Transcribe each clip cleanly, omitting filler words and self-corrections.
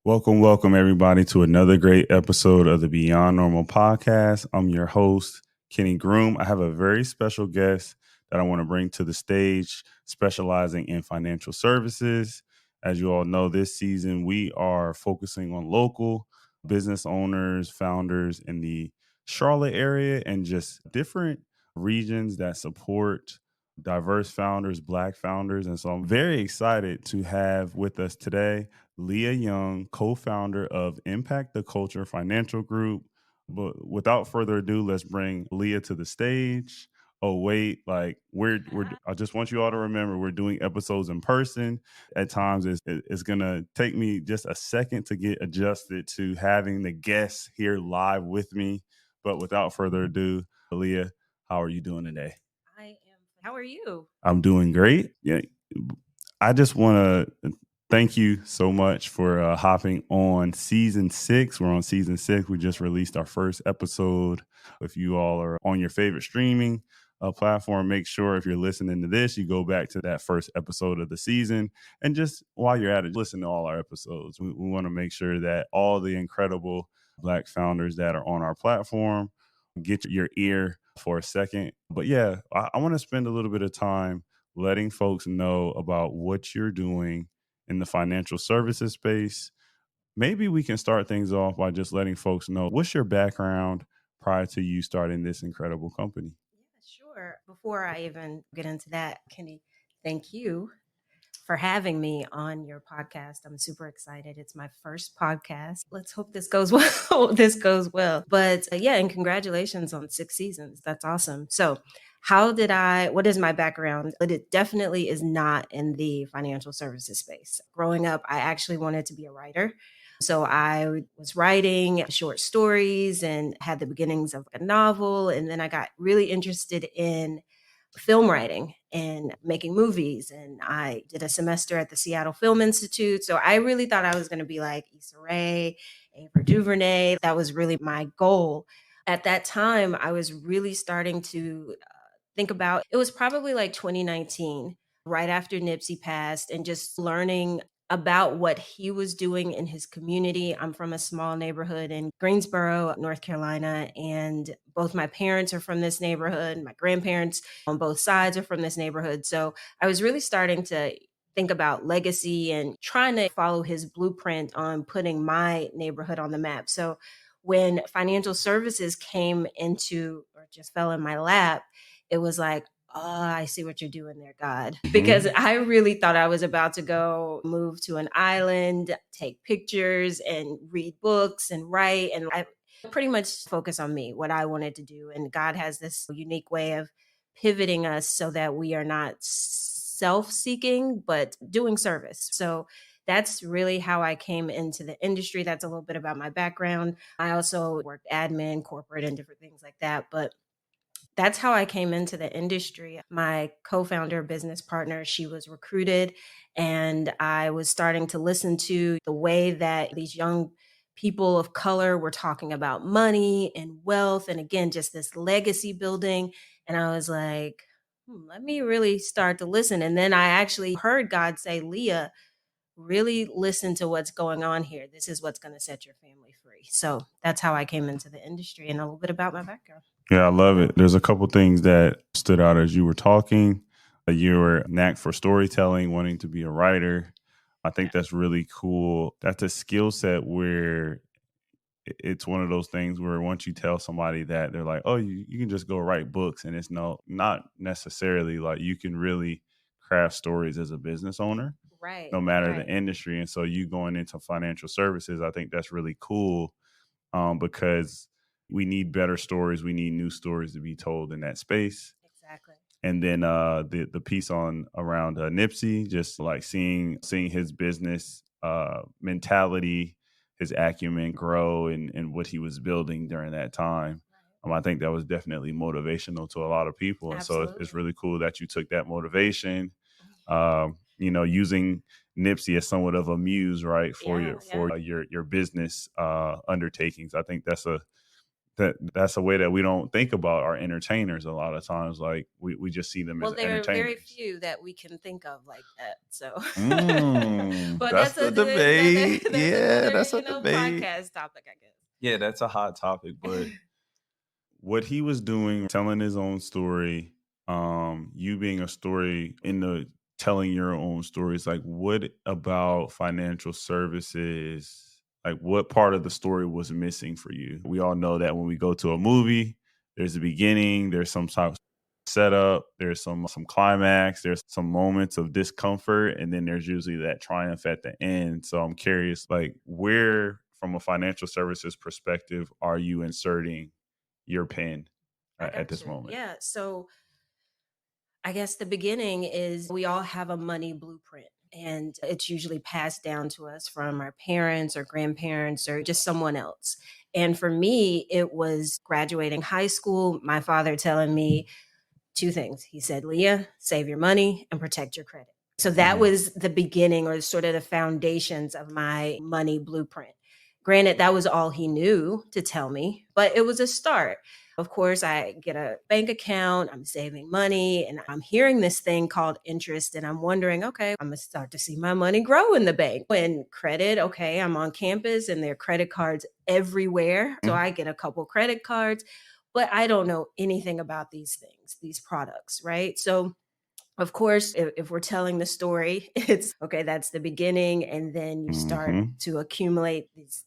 Welcome everybody to another great episode of the Beyond Normal podcast. I'm your host, Kenny Groom. I have a very special guest that I want to bring to the stage, specializing in financial services. As you all know, this season we are focusing on local business owners, founders in the Charlotte area and just different regions that support diverse founders, Black founders. And so I'm very excited to have with us today Leah Young, co-founder of Impact the Culture Financial Group. But without further ado, let's bring Leah to the stage. Oh, wait, I just want you all to remember we're doing episodes in person. At times it's going to take me just a second to get adjusted to having the guests here live with me. But without further ado, Leah, how are you doing today? I am. How are you? I'm doing great. Yeah, I just want to thank you so much for hopping on season 6. We're on season 6. We just released our first episode. If you all are on your favorite streaming platform, make sure if you're listening to this, you go back to that first episode of the season. And just while you're at it, listen to all our episodes. We want to make sure that all the incredible Black founders that are on our platform get your ear for a second. But yeah, I want to spend a little bit of time letting folks know about what you're doing in the financial services space. Maybe we can start things off by just letting folks know what's your background prior to you starting this incredible company. Yeah, sure. Before I even get into that, Kenny, thank you for having me on your podcast. I'm super excited. It's my first podcast. Let's hope this goes well. This goes well. But yeah, and congratulations on 6 seasons. That's awesome. So, what is my background? But it definitely is not in the financial services space. Growing up, I actually wanted to be a writer. So I was writing short stories and had the beginnings of a novel. And then I got really interested in film writing and making movies. And I did a semester at the Seattle Film Institute. So I really thought I was going to be like Issa Rae, Ava DuVernay. That was really my goal. At that time, I was really starting to think about it was probably like 2019, right after Nipsey passed, and just learning about what he was doing in his community. I'm from a small neighborhood in Greensboro, North Carolina, and both my parents are from this neighborhood. My grandparents on both sides are from this neighborhood. So I was really starting to think about legacy and trying to follow his blueprint on putting my neighborhood on the map. So when financial services came into or just fell in my lap, it was like, oh, I see what you're doing there, God. Because I really thought I was about to go move to an island, take pictures and read books and write. And I pretty much focus on me, what I wanted to do. And God has this unique way of pivoting us so that we are not self-seeking, but doing service. So that's really how I came into the industry. That's a little bit about my background. I also worked admin, corporate, and different things like that. But that's how I came into the industry. My co-founder, business partner, she was recruited, and I was starting to listen to the way that these young people of color were talking about money and wealth, and again, just this legacy building. And I was like, let me really start to listen. And then I actually heard God say, Leah, really listen to what's going on here. This is what's going to set your family free. So that's how I came into the industry and a little bit about my background. Yeah, I love it. There's a couple things that stood out as you were talking. Your knack for storytelling, wanting to be a writer. I think that's really cool. That's a skill set where it's one of those things where once you tell somebody that, they're like, oh, you can just go write books. And it's not necessarily like you can really craft stories as a business owner, Right, no matter the right. industry. And so you going into financial services, I think that's really cool, because we need better stories. We need new stories to be told in that space. Exactly. And then the piece on around Nipsey, just like seeing his business mentality, his acumen grow, and what he was building during that time. I think that was definitely motivational to a lot of people, and so it's Absolutely. really cool that you took that motivation. Using Nipsey as somewhat of a muse, right, for Yeah, yeah. your business undertakings. I think that's that's a way that we don't think about our entertainers a lot of times. Like we just see them as Well, there are very entertainers. few that we can think of like that. So, but That's the debate. that's Yeah, another, that's a debate. podcast topic, I guess. Yeah, that's a hot topic. But what he was doing, telling his own story, you being a story in the telling your own stories, like what about financial services? Like what part of the story was missing for you? We all know that when we go to a movie, there's a beginning, there's some type of setup, there's some climax, there's some moments of discomfort, and then there's usually that triumph at the end. So I'm curious, like where from a financial services perspective are you inserting your pen I at got this you. moment? Yeah. So I guess the beginning is we all have a money blueprint. And it's usually passed down to us from our parents or grandparents or just someone else. And for me, it was graduating high school, my father telling me two things. He said, Leah, save your money and protect your credit. So that was the beginning or sort of the foundations of my money blueprint. Granted, that was all he knew to tell me, but it was a start. Of course, I get a bank account, I'm saving money, and I'm hearing this thing called interest. And I'm wondering, okay, I'm going to start to see my money grow in the bank. And credit, okay, I'm on campus and there are credit cards everywhere. So I get a couple credit cards, but I don't know anything about these things, these products, right? So of course, if we're telling the story, it's okay, that's the beginning. And then you start to accumulate this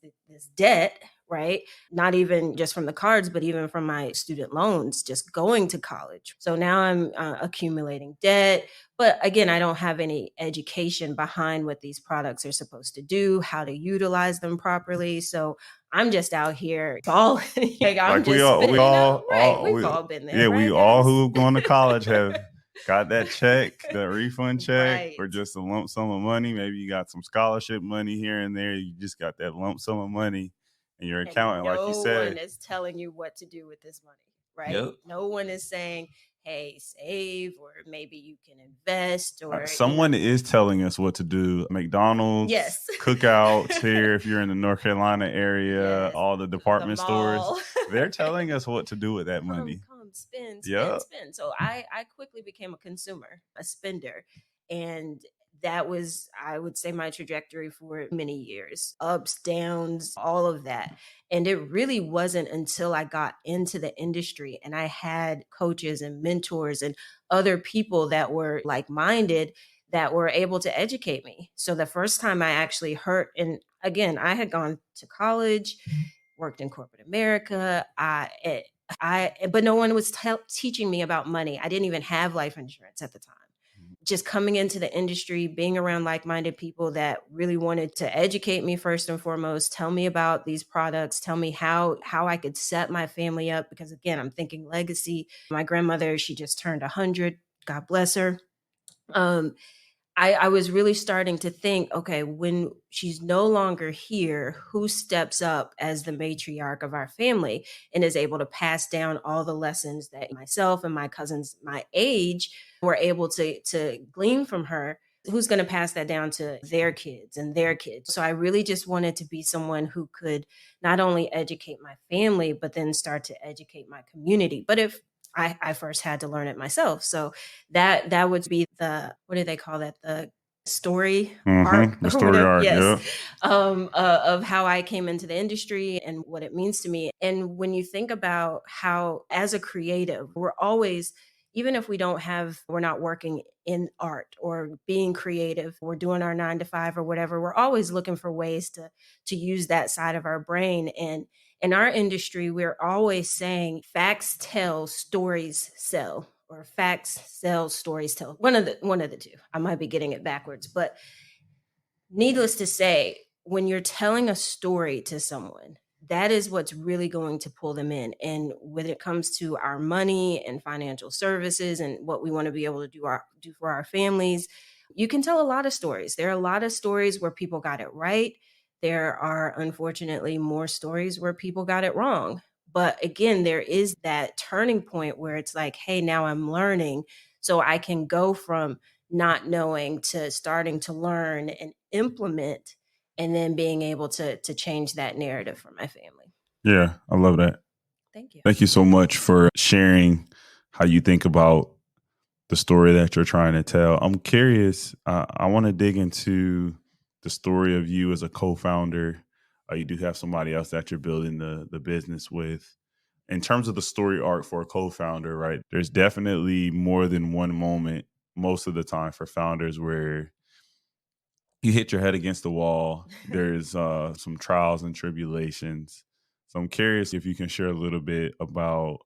debt, right? Not even just from the cards, but even from my student loans, just going to college. So now I'm accumulating debt. But again, I don't have any education behind what these products are supposed to do, how to utilize them properly. So I'm just out here all like I'm Like just spending, right. We've all been there, yeah, we right, all guys? who've gone to college have got that check, that refund check, Right. or just a lump sum of money. Maybe you got some scholarship money here and there. You just got that lump sum of money in your account. And And like you no one said, is telling you what to do with this money, right? yep. No one is saying, hey, save, or maybe you can invest, or, Someone is telling us what to do. McDonald's, yes. cookouts here, if you're in the North Carolina area, Yes. all the The department stores, mall. they're telling us what to do with that money. Come, spend, Yeah. spend, spend. So I quickly became a consumer, a spender. And that was, I would say, my trajectory for many years, ups, downs, all of that. And it really wasn't until I got into the industry and I had coaches and mentors and other people that were like minded that were able to educate me. So the first time I actually heard, and again, I had gone to college, worked in corporate America. But no one was teaching me about money. I didn't even have life insurance at the time. Just coming into the industry, being around like-minded people that really wanted to educate me first and foremost, tell me about these products, tell me how I could set my family up. Because again, I'm thinking legacy. My grandmother, she just turned 100. God bless her. I was really starting to think, okay, when she's no longer here, who steps up as the matriarch of our family and is able to pass down all the lessons that myself and my cousins my age were able to glean from her? Who's going to pass that down to their kids and their kids? So I really just wanted to be someone who could not only educate my family, but then start to educate my community. But if I first had to learn it myself. So that would be the, what do they call that? The story arc The or story whatever. arc, Yes. yeah. Of how I came into the industry and what it means to me. And when you think about how, as a creative, we're always, even if we're not working in art or being creative, we're doing our 9 to 5 or whatever, we're always looking for ways to use that side of our brain. And in our industry, we're always saying facts tell, stories sell, or facts sell, stories tell. One of the two. I might be getting it backwards, but needless to say, when you're telling a story to someone, that is what's really going to pull them in. And when it comes to our money and financial services and what we want to be able to do for our families, you can tell a lot of stories. There are a lot of stories where people got it right. There are unfortunately more stories where people got it wrong. But again, there is that turning point where it's like, hey, now I'm learning. So I can go from not knowing to starting to learn and implement, and then being able to change that narrative for my family. Yeah, I love that. Thank you. Thank you so much for sharing how you think about the story that you're trying to tell. I'm curious. I want to dig into the story of you as a co-founder. You do have somebody else that you're building the business with. In terms of the story arc for a co-founder, right? There's definitely more than one moment most of the time for founders where you hit your head against the wall. There's some trials and tribulations. So I'm curious if you can share a little bit about,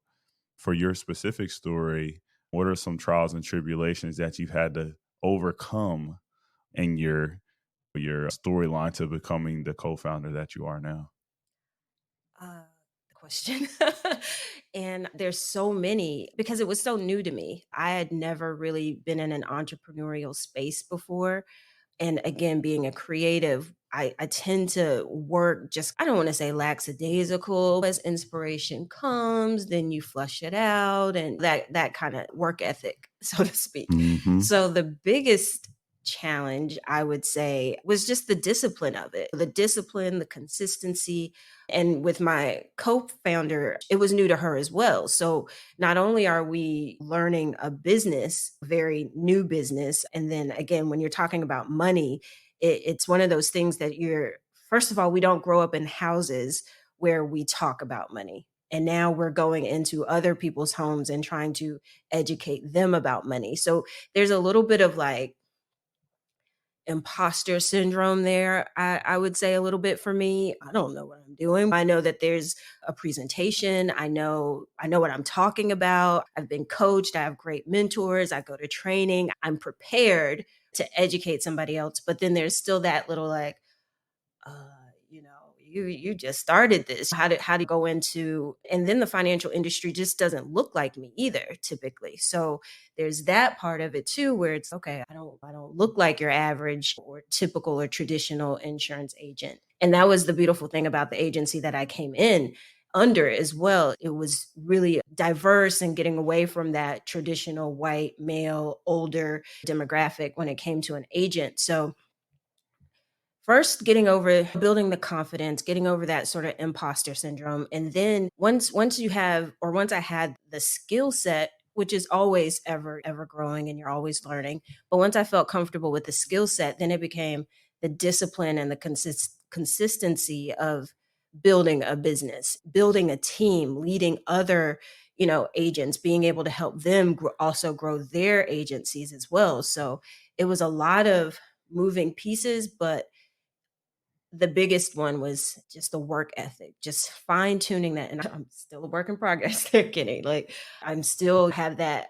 for your specific story, what are some trials and tribulations that you've had to overcome in your storyline to becoming the co-founder that you are now? The question. And there's so many because it was so new to me. I had never really been in an entrepreneurial space before. And again, being a creative, I tend to work just, I don't want to say lackadaisical. As inspiration comes, then you flush it out and that kind of work ethic, so to speak. Mm-hmm. So the biggest challenge I would say was just the discipline of it, the discipline, the consistency. And with my co-founder, it was new to her as well. So not only are we learning a business, very new business, and then again, when you're talking about money, it's one of those things that first of all, we don't grow up in houses where we talk about money. And now we're going into other people's homes and trying to educate them about money. So there's a little bit of like imposter syndrome there. I would say a little bit for me. I don't know what I'm doing. I know that there's a presentation. I know what I'm talking about. I've been coached. I have great mentors. I go to training. I'm prepared to educate somebody else. But then there's still that little like, uh, you just started this. How do you go into, and then the financial industry just doesn't look like me either, typically. So there's that part of it too, where it's okay, I don't look like your average or typical or traditional insurance agent. And that was the beautiful thing about the agency that I came in under as well. It was really diverse and getting away from that traditional white male older demographic when it came to an agent. So first getting over building the confidence, getting over that sort of imposter syndrome, and then once you have, or once I had the skill set, which is always ever growing and you're always learning, but once I felt comfortable with the skill set, then it became the discipline and the consistency of building a business, building a team, leading other agents, being able to help them also grow their agencies as well. So it was a lot of moving pieces, but the biggest one was just the work ethic, just fine tuning that. And I'm still a work in progress there, Kenny. Like I'm still have that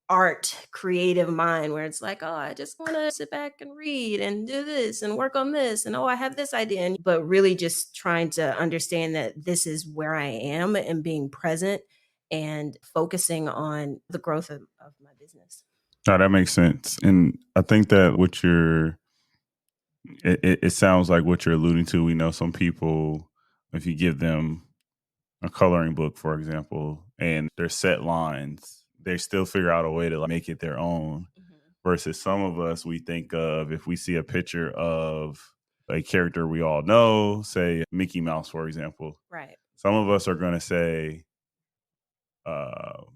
art creative mind where it's like, oh, I just want to sit back and read and do this and work on this. And oh, I have this idea. But really just trying to understand that this is where I am and being present and focusing on the growth of my business. No, that makes sense. And I think that it sounds like what you're alluding to. We know some people, if you give them a coloring book, for example, and they're set lines, they still figure out a way to like make it their own. Mhm. Versus some of us, we think of, if we see a picture of a character we all know, say Mickey Mouse, for example, Right. some of us are going to say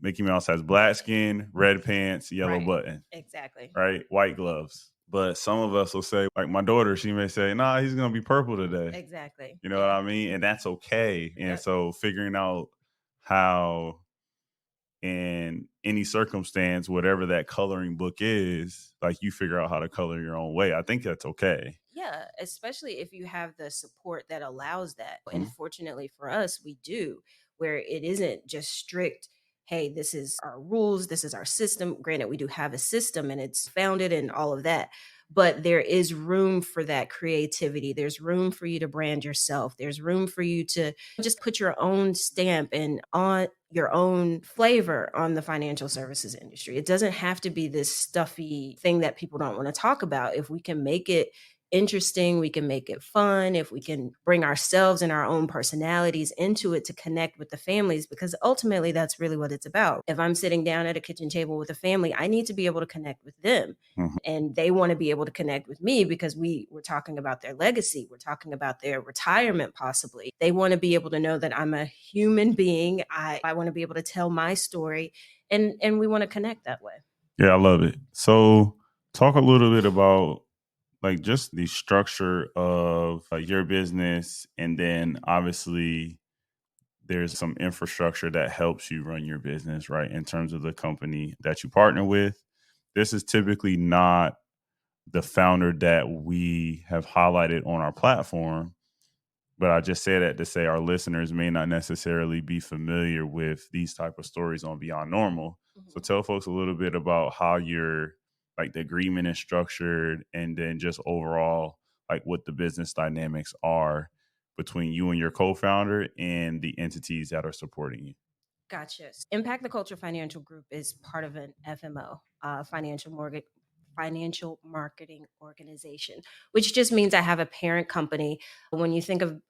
Mickey Mouse has black skin, red pants, yellow Right. button, Exactly. right? White gloves. But some of us will say, like my daughter, she may say, nah, he's going to be purple today. Exactly. You know what Yeah. I mean? And that's okay. And Yep. so figuring out how, in any circumstance, whatever that coloring book is, like you figure out how to color your own way. I think that's okay. Yeah, especially if you have the support that allows that. And Mhm. fortunately for us, we do, where it isn't just strict, hey, this is our rules, this is our system. Granted, we do have a system and it's founded and all of that, but there is room for that creativity. There's room for you to brand yourself. There's room for you to just put your own stamp and on your own flavor on the financial services industry. It doesn't have to be this stuffy thing that people don't want to talk about. If we can make it interesting, we can make it fun, if we can bring ourselves and our own personalities into it to connect with the families, because ultimately that's really what it's about. If I'm sitting down at a kitchen table with a family, I need to be able to connect with them. Mhm. And they want to be able to connect with me because we're talking about their legacy. We're talking about their retirement, possibly. They want to be able to know that I'm a human being. I want to be able to tell my story, and we want to connect that way. Yeah, I love it. So talk a little bit about like just the structure of your business, and then obviously there's some infrastructure that helps you run your business, right? In terms of the company that you partner with. This is typically not the founder that we have highlighted on our platform, but I just say that to say our listeners may not necessarily be familiar with these type of stories on Beyond Normal. So tell folks a little bit about how your like the agreement is structured, and then just overall like what the business dynamics are between you and your co-founder and the entities that are supporting you. Gotcha. Impact the Culture Financial Group is part of an FMO, financial marketing organization, which just means I have a parent company. When you think of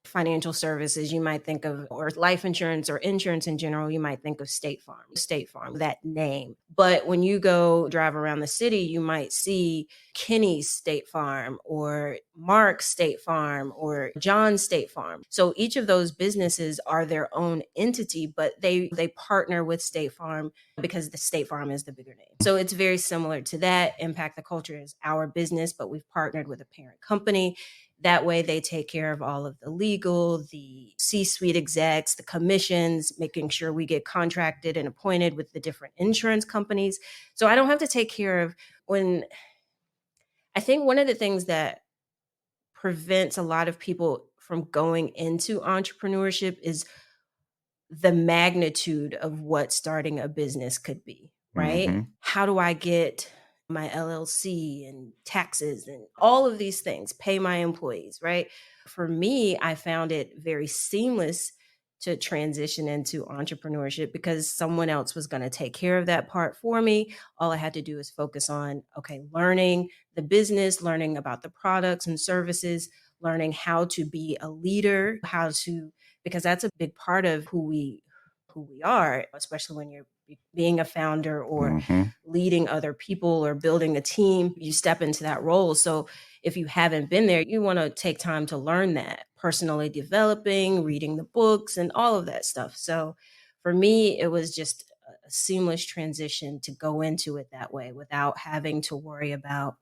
financial services, you might think of, or life insurance or insurance in general, you might think of State Farm, that name. But when you go drive around the city, you might see Kenny's State Farm or Mark's State Farm or John's State Farm. So each of those businesses are their own entity, but they partner with State Farm because the State Farm is the bigger name. So it's very similar to that. Impact the Culture is our business, but we've partnered with a parent company. That way they take care of all of the legal, the C-suite execs, the commissions, making sure we get contracted and appointed with the different insurance companies. So I don't have to take care of I think one of the things that prevents a lot of people from going into entrepreneurship is the magnitude of what starting a business could be, right? Mm-hmm. How do I get my LLC and taxes and all of these things, pay my employees, right? For me, I found it very seamless to transition into entrepreneurship because someone else was going to take care of that part for me. All I had to do is focus on, okay, learning the business, learning about the products and services, learning how to be a leader, because that's a big part of who we are, especially when you're being a founder or Mm-hmm. leading other people or building a team. You step into that role. So if you haven't been there, you want to take time to learn that, personally developing, reading the books and all of that stuff. So for me, it was just a seamless transition to go into it that way without having to worry about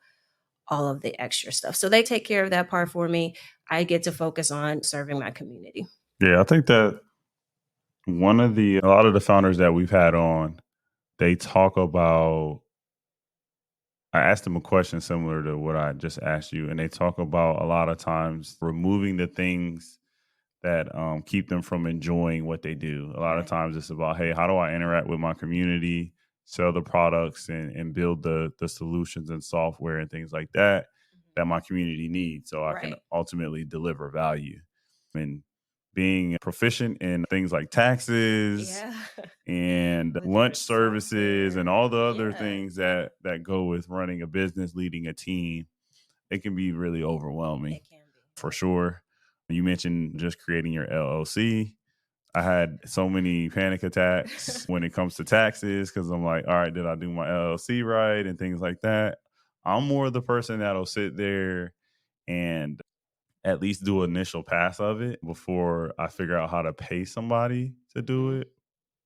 all of the extra stuff. So they take care of that part for me. I get to focus on serving my community. Yeah, I think that a lot of the founders that we've had on, they talk about, I asked them a question similar to what I just asked you, and they talk about a lot of times removing the things that keep them from enjoying what they do. A lot of times it's about, hey, how do I interact with my community, sell the products, and build the solutions and software and things like that that my community needs, so I can ultimately deliver value. And being proficient in things like taxes and lunch services and all the other things that go with running a business, leading a team, it can be really overwhelming. It can be. For sure. You mentioned just creating your LLC. I had so many panic attacks when it comes to taxes because I'm like, all right, did I do my LLC right and things like that? I'm more the person that'll sit there and at least do an initial pass of it before I figure out how to pay somebody to do it.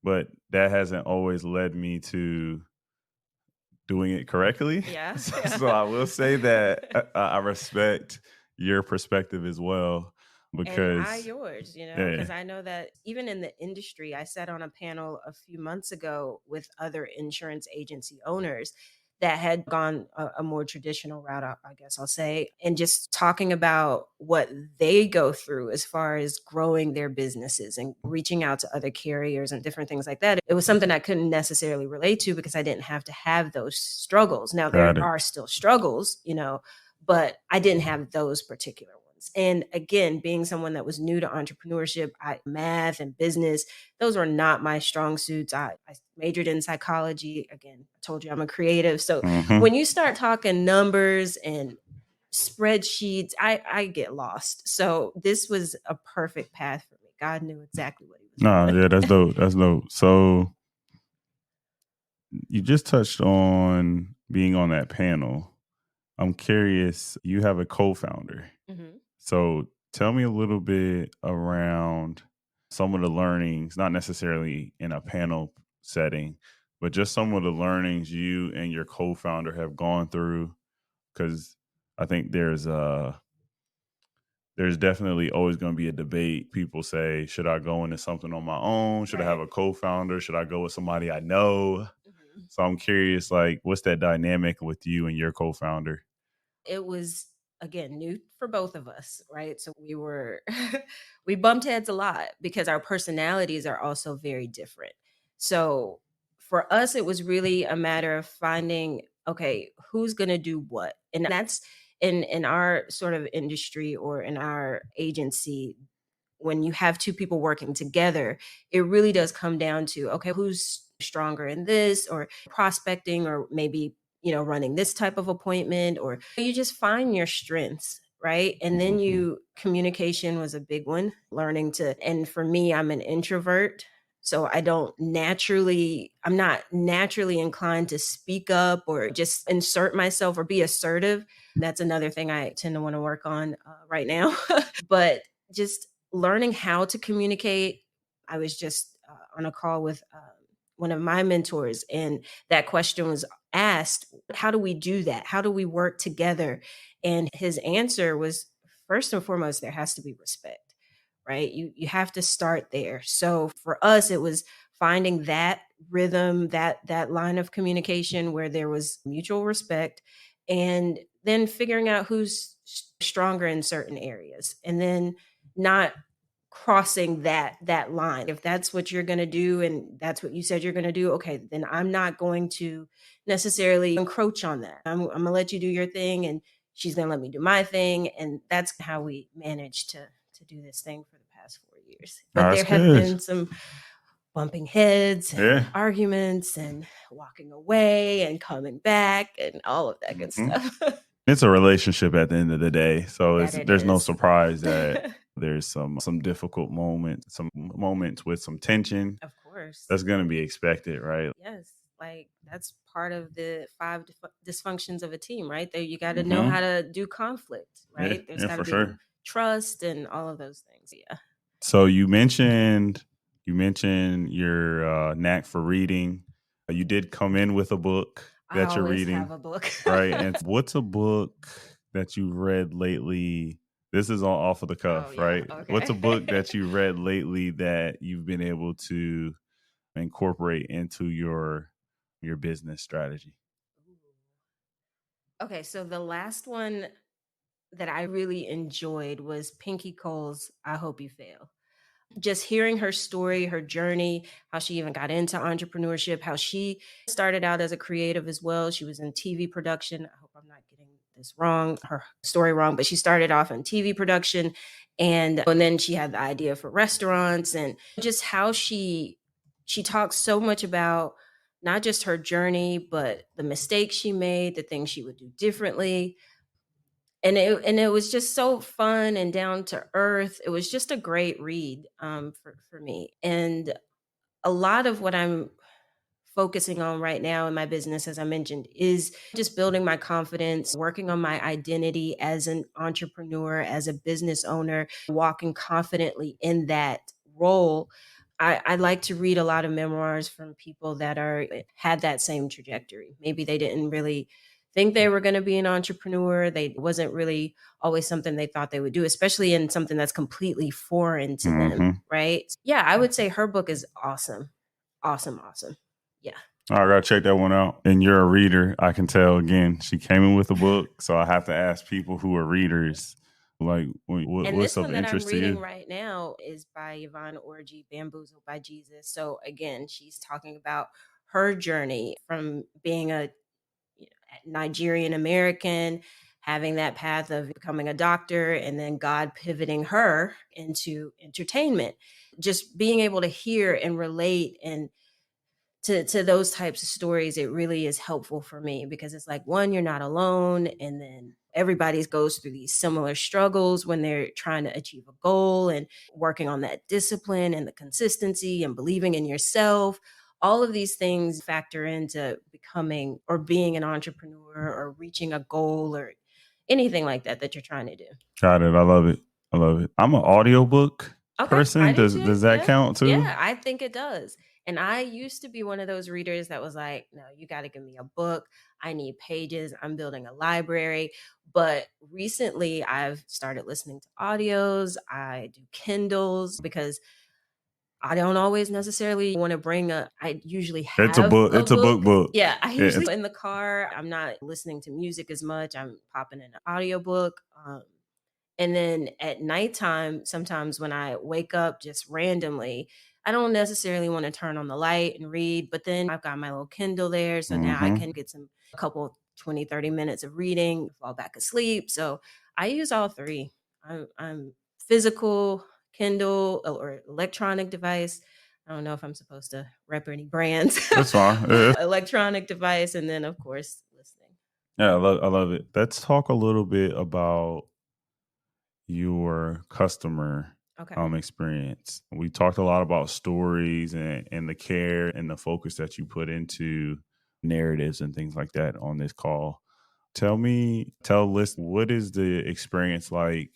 But that hasn't always led me to doing it correctly. Yeah. So I will say that I respect your perspective as well, And because yours, because I know that even in the industry, I sat on a panel a few months ago with other insurance agency owners that had gone a more traditional route, I guess I'll say, and just talking about what they go through as far as growing their businesses and reaching out to other carriers and different things like that. It was something I couldn't necessarily relate to because I didn't have to have those struggles. Now, there are still struggles, but I didn't have those particular ones. And again, being someone that was new to entrepreneurship, math and business, those were not my strong suits. I majored in psychology. Again, I told you I'm a creative. So when you start talking numbers and spreadsheets. I get lost. So this was a perfect path for me. God knew exactly what he was Nah, doing. yeah, that's dope. That's dope. So you just touched on being on that panel. I'm curious, you have a co-founder. Mhm. So tell me a little bit around some of the learnings, not necessarily in a panel setting, but just some of the learnings you and your co-founder have gone through. Because I think there's definitely always going to be a debate. People say, should I go into something on my own? Should I have Right. a co-founder? Should I go with somebody I know? Mhm. So I'm curious, like, what's that dynamic with you and your co-founder? It was, again, new for both of us, right? So we were we bumped heads a lot because our personalities are also very different. So for us, it was really a matter of finding, okay, who's going to do what. And that's in our sort of industry or in our agency, when you have two people working together, it really does come down to, okay, who's stronger in this, or prospecting, or maybe, running this type of appointment, or you just find your strengths, right? And then communication was a big one, learning to, and for me, I'm an introvert. So I'm not naturally inclined to speak up or just insert myself or be assertive. That's another thing I tend to want to work on right now. But just learning how to communicate. I was just on a call with one of my mentors, and that question was asked, how do we do that? How do we work together? And his answer was, first and foremost, there has to be respect, right? You have to start there. So for us, it was finding that rhythm, that line of communication where there was mutual respect, and then figuring out who's stronger in certain areas, and then not crossing that line. If that's what you're going to do and that's what you said you're going to do, okay, then I'm not going to necessarily encroach on that. I'm going to let you do your thing, and she's going to let me do my thing, and that's how we managed to do this thing for the past 4 years. But Oh, there that's have good. been some bumping heads and Yeah. arguments and walking away and coming back and all of that good stuff. It's a relationship at the end of the day. So That it there's no is. surprise that there's some difficult moments, some moments with some tension. Of course. That's going to be expected, right? Yes, like that's part of the five dysfunctions of a team, right? There, you got to know how Mm-hmm. to do conflict, Yeah, right? There's yeah, got to for be sure. trust and all of those things. Yeah. So you mentioned your knack for reading. You did come in with a book I that you're always have reading, a book. right? And what's a book that you read lately? This is all off of the Oh, cuff, yeah. right? What's a book Okay. that you read lately that you've been able to incorporate into your business strategy? Okay, so the last one that I really enjoyed was Pinky Cole's I Hope You Fail. Just hearing her story, her journey, how she even got into entrepreneurship, how she started out as a creative as well. She was in TV production. I hope I'm not getting this wrong, her story wrong, but she started off in TV production, and then she had the idea for restaurants, and just how she talks so much about not just her journey, but the mistakes she made, the things she would do differently, and it was just so fun and down to earth. It was just a great read for me. And a lot of what I'm focusing on right now in my business, as I mentioned, is just building my confidence, working on my identity as an entrepreneur, as a business owner, walking confidently in that role. I like to read a lot of memoirs from people that are had that same trajectory. Maybe they didn't really think they were going to be an entrepreneur. They wasn't really always something they thought they would do, especially in something that's completely foreign to them, Mm-hmm. right? Yeah, I would say her book is awesome. Awesome, awesome. Yeah. I gotta check that one out. And you're a reader, I can tell. Again, she came in with a book, so I have to ask people who are readers, like, And what's this of one that I'm interest to reading you? right now is by Yvonne Orji, Bamboozled by Jesus. So again, she's talking about her journey from being a Nigerian American, having that path of becoming a doctor, and then God pivoting her into entertainment. Just being able to hear and relate and to those types of stories, it really is helpful for me because it's like, one, you're not alone, and then everybody goes through these similar struggles when they're trying to achieve a goal and working on that discipline and the consistency and believing in yourself. All of these things factor into becoming or being an entrepreneur or reaching a goal or anything like that that you're trying to do. Got it. I love it. I love it. I'm an audiobook Okay, I person. do Does too. does that Yeah. count too? Yeah, I think it does. And I used to be one of those readers that was like, no, you got to give me a book. I need pages. I'm building a library. But recently I've started listening to audios. I do Kindles because I don't always necessarily want to I usually It's a have book. a It's a book book. book. Yeah, I Yeah, usually in the car, I'm not listening to music as much. I'm popping in an audiobook. And then at nighttime, sometimes when I wake up just randomly, I don't necessarily want to turn on the light and read, but then I've got my little Kindle there. So now I can get a couple 20, 30 minutes of reading, fall back asleep. So I use all three. I'm physical, Kindle, or electronic device. I don't know if I'm supposed to rep any brands. that's fine. Yeah. Electronic device. And then, of course, listening. Yeah, I love it. Let's talk a little bit about your customer Okay. experience. We talked a lot about stories and the care and the focus that you put into narratives and things like that on this call. Tell listeners, what is the experience like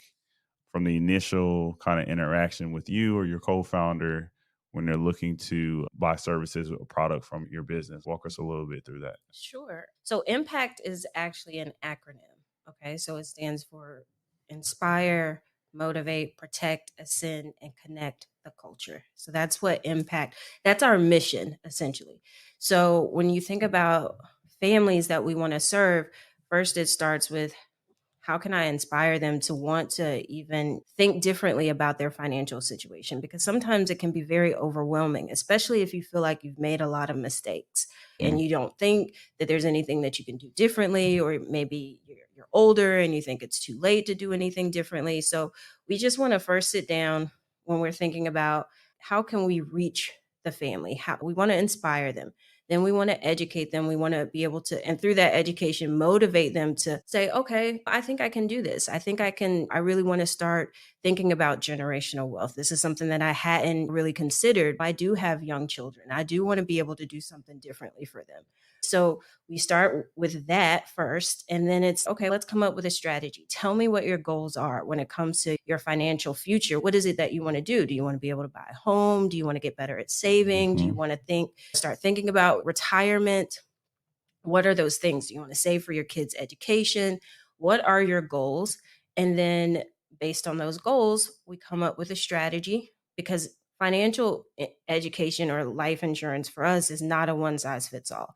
from the initial kind of interaction with you or your co-founder when they're looking to buy services or product from your business? Walk us a little bit through that. Sure. So impact is actually an acronym. Okay. So it stands for inspire, motivate, protect, ascend, and connect the culture. So that's what impact, that's our mission essentially. So when you think about families that we want to serve, first it starts with how can I inspire them to want to even think differently about their financial situation? Because sometimes it can be very overwhelming, especially if you feel like you've made a lot of mistakes and you don't think that there's anything that you can do differently, or maybe you're older and you think it's too late to do anything differently. So we just want to first sit down when we're thinking about how can we reach the family? How we want to inspire them, then we want to educate them. We want to be able to, and through that education, motivate them to say, okay, I think I can do this. I really want to start thinking about generational wealth. This is something that I hadn't really considered. I do have young children. I do want to be able to do something differently for them. So we start with that first. And then it's okay, let's come up with a strategy. Tell me what your goals are when it comes to your financial future. What is it that you want to do? Do you want to be able to buy a home? Do you want to get better at saving? Do you want to start thinking about retirement? What are those things? Do you want to save for your kids' education? What are your goals? And then based on those goals, we come up with a strategy, because financial education or life insurance for us is not a one size fits all.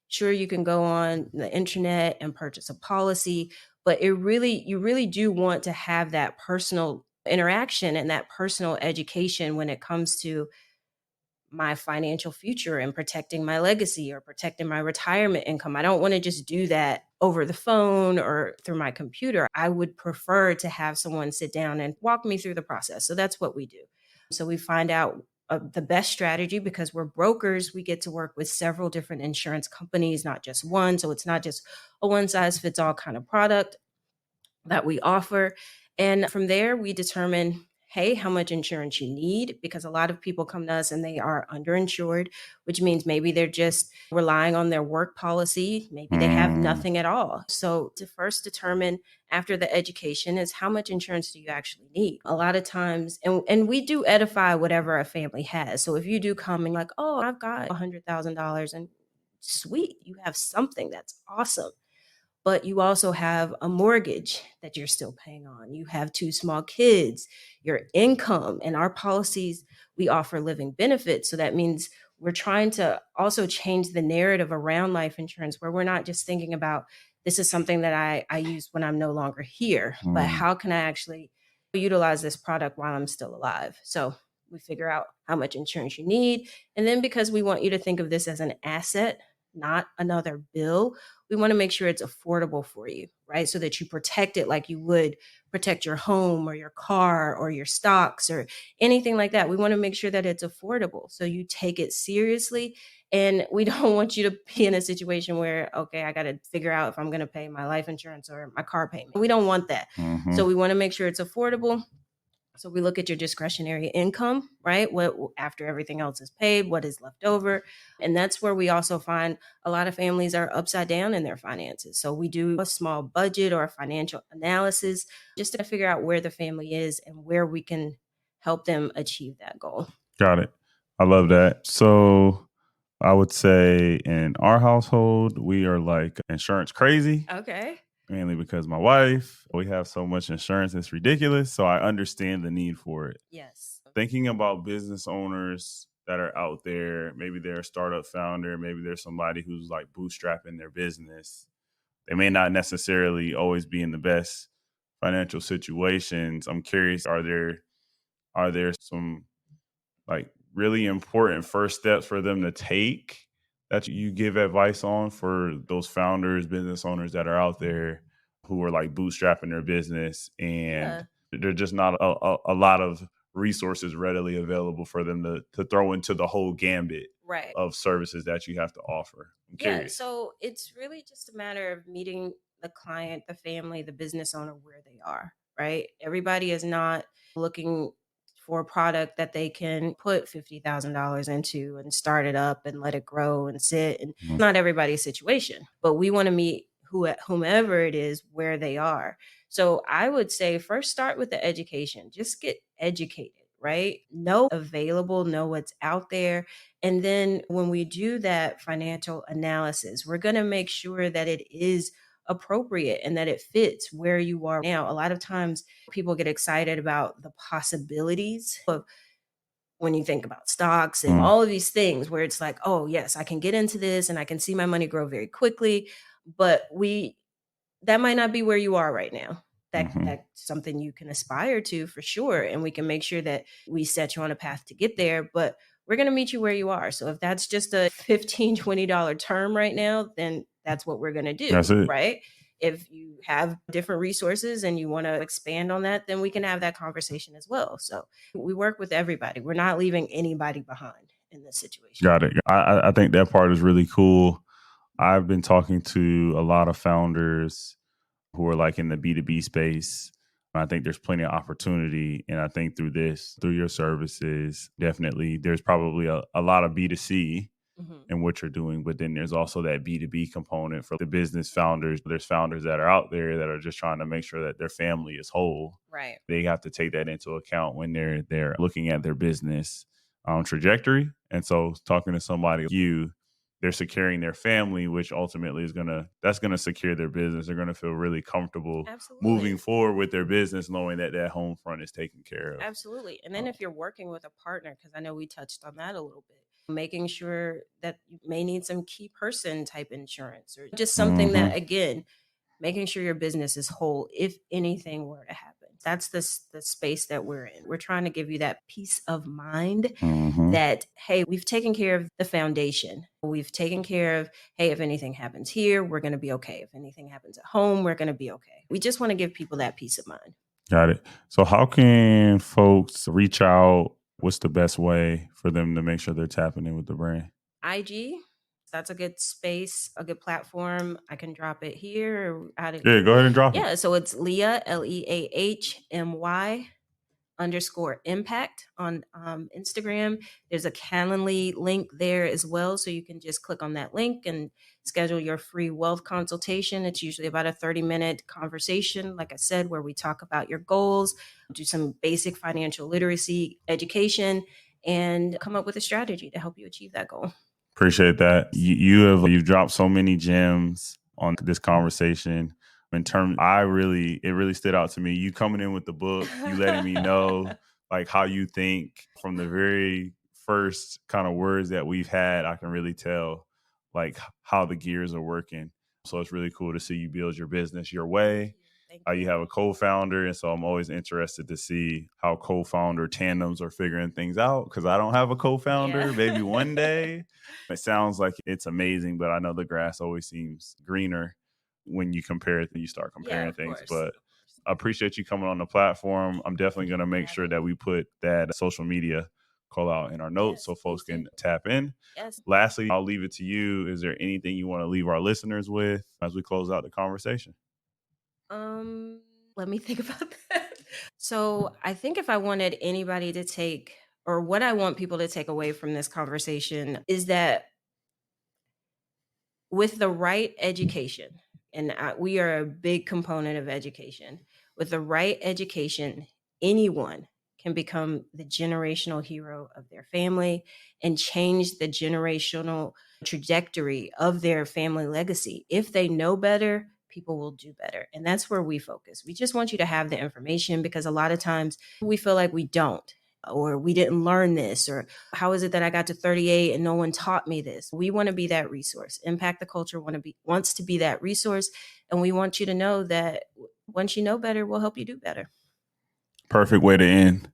Sure, you can go on the internet and purchase a policy, but you really do want to have that personal interaction and that personal education when it comes to my financial future and protecting my legacy or protecting my retirement income. I don't want to just do that over the phone or through my computer. I would prefer to have someone sit down and walk me through the process. So that's what we do. So we find out the best strategy, because we're brokers. We get to work with several different insurance companies, not just one. So it's not just a one size fits all kind of product that we offer. And from there, we determine, hey, how much insurance you need, because a lot of people come to us and they are underinsured, which means maybe they're just relying on their work policy. Maybe they have nothing at all. So to first determine after the education is how much insurance do you actually need? A lot of times, and we do edify whatever a family has. So if you do come and like, oh, I've got $100,000, and sweet, you have something that's awesome, but you also have a mortgage that you're still paying on. You have two small kids, your income, and our policies, we offer living benefits. So that means we're trying to also change the narrative around life insurance, where we're not just thinking about this is something that I use when I'm no longer here, but how can I actually utilize this product while I'm still alive? So we figure out how much insurance you need. And then because we want you to think of this as an asset, not another bill. We want to make sure it's affordable for you, right? So that you protect it like you would protect your home or your car or your stocks or anything like that. We want to make sure that it's affordable. So you take it seriously. And we don't want you to be in a situation where, okay, I got to figure out if I'm going to pay my life insurance or my car payment. We don't want that. Mm-hmm. So we want to make sure it's affordable. So we look at your discretionary income, right? What after everything else is paid, what is left over. And that's where we also find a lot of families are upside down in their finances. So we do a small budget or a financial analysis just to figure out where the family is and where we can help them achieve that goal. Got it. I love that. So I would say in our household, we are like insurance crazy. Okay. Mainly because my wife, we have so much insurance, it's ridiculous. So I understand the need for it. Yes. Thinking about business owners that are out there, maybe they're a startup founder, maybe there's somebody who's like bootstrapping their business. They may not necessarily always be in the best financial situations. I'm curious, are there some like really important first steps for them to take that you give advice on for those founders, business owners that are out there who are like bootstrapping their business and there's just not a lot of resources readily available for them to throw into the whole gambit of services that you have to offer? I'm curious. So it's really just a matter of meeting the client, the family, the business owner where they are, right? Everybody is not looking for a product that they can put $50,000 into and start it up and let it grow and sit. And not everybody's situation, but we want to meet whomever it is where they are. So I would say first start with the education. Just get educated, right? Know available, know what's out there. And then when we do that financial analysis, we're going to make sure that it is appropriate and that it fits where you are now. A lot of times people get excited about the possibilities of when you think about stocks and all of these things where it's like, oh, yes, I can get into this and I can see my money grow very quickly. But that might not be where you are right now. That's something you can aspire to for sure. And we can make sure that we set you on a path to get there. But we're going to meet you where you are. So if that's just a $15, $20 term right now, then that's what we're going to do. That's it. Right? If you have different resources and you want to expand on that, then we can have that conversation as well. So we work with everybody. We're not leaving anybody behind in this situation. Got it. I think that part is really cool. I've been talking to a lot of founders who are like in the B2B space. I think there's plenty of opportunity. And I think through your services, definitely there's probably a lot of B2C in what you're doing. But then there's also that B2B component for the business founders. There's founders that are out there that are just trying to make sure that their family is whole. Right. They have to take that into account when they're looking at their business trajectory. And so talking to somebody like you, they're securing their family, which ultimately that's gonna secure their business. They're gonna feel really comfortable moving forward with their business, knowing that home front is taken care of. Absolutely. And then if you're working with a partner, because I know we touched on that a little bit, making sure that you may need some key person type insurance or just something that, again, making sure your business is whole if anything were to happen. That's the space that we're in. We're trying to give you that peace of mind that, hey, we've taken care of the foundation. We've taken care of, hey, if anything happens here, we're going to be okay. If anything happens at home, we're going to be okay. We just want to give people that peace of mind. Got it. So how can folks reach out? What's the best way for them to make sure they're tapping in with the brand? IG. That's a good space, a good platform. I can drop it here. Go ahead and drop it. Yeah, so it's Leah, LEAHMY _impact on Instagram. There's a Calendly link there as well. So you can just click on that link and schedule your free wealth consultation. It's usually about a 30-minute conversation, like I said, where we talk about your goals, do some basic financial literacy education, and come up with a strategy to help you achieve that goal. Appreciate that. You've dropped so many gems on this conversation. It really stood out to me. You coming in with the book, you letting me know like how you think from the very first kind of words that we've had. I can really tell like how the gears are working. So it's really cool to see you build your business your way. You have a co-founder, and so I'm always interested to see how co-founder tandems are figuring things out, because I don't have a co-founder. Maybe one day. It sounds like it's amazing, but I know the grass always seems greener when you compare it and you start comparing things. But I appreciate you coming on the platform. I'm definitely going to make sure that we put that social media call out in our notes so folks can tap in. Lastly, I'll leave it to you. Is there anything you want to leave our listeners with as we close out the conversation? Let me think about that. So I think if I wanted anybody to take, or what I want people to take away from this conversation, is that with the right education, and we are a big component of education, with the right education, anyone can become the generational hero of their family and change the generational trajectory of their family legacy. If they know better, people will do better. And that's where we focus. We just want you to have the information, because a lot of times we feel like we don't, or we didn't learn this, or how is it that I got to 38 and no one taught me this? We want to be that resource. Impact the Culture wants to be that resource. And we want you to know that once you know better, we'll help you do better. Perfect way to end.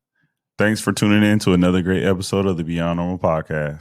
Thanks for tuning in to another great episode of the Beyond Normal podcast.